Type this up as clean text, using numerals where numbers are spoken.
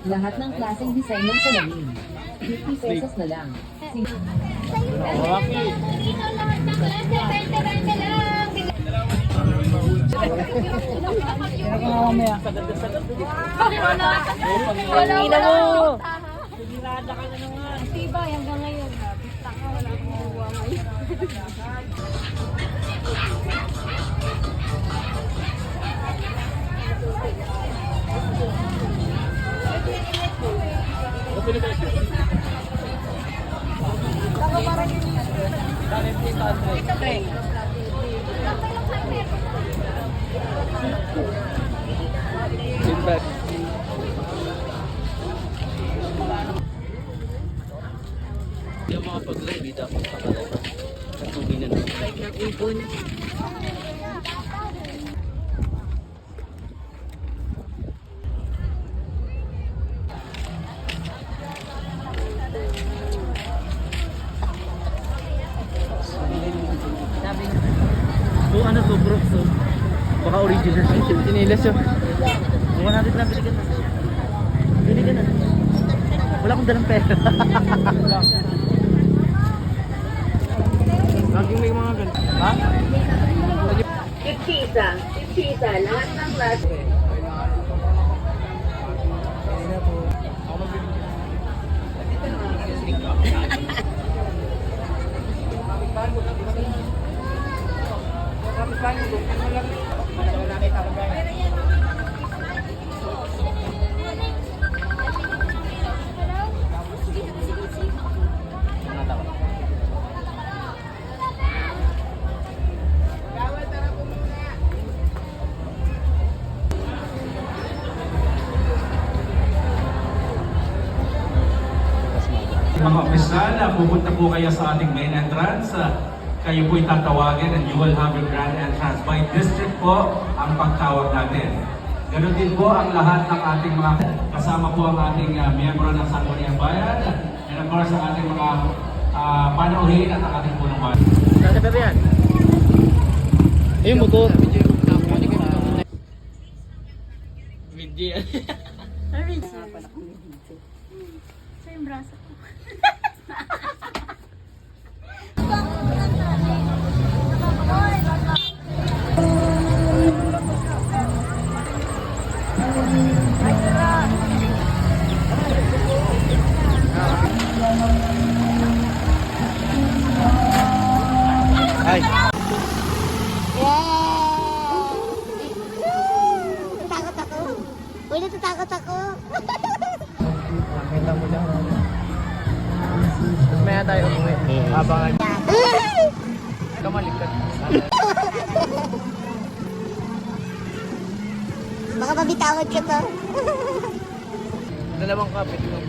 Lahat ng klaseng design ng salamin. 50 pesos na lang. Okay. Kaya ka nga mamaya. Ina mo! Sigurada ka na naman. Tibay hanggang ngayon. Bista ka, wala akong makuha ngayon. Feedback. Yung mga pag-live, dapat pakalaban. Katubinan. Like ng ibon. So ano to bro? So, baka original. Sinilas yun. 100 na, bili ka na. Bili ka na. Wala akong dalang pera. Laging may mga ganito. Ha? Chipchisa. Chipchisa. Lahat ng klase. Mga opisyal, pupunta po kayo sa ating main entrance. Kayo po'y tatawagin and you will have your grand entrance. By district po ang pagtawag natin. Ganon din po ang lahat ng ating mga kasama po ang ating miyembro ng Sangguniang Bayan and of course ang ating mga panauhin at ang ating punong bayan. Saan ba yan? Yung motor. Video yan. Sa yung braso ko. Ay. Takot ako. Uy, natatakot ako. Nakita mo lang. Maya tayo umuwi. Abangan. Kamalikat. Baka mabitawad ka to. Dalawang kapit mo.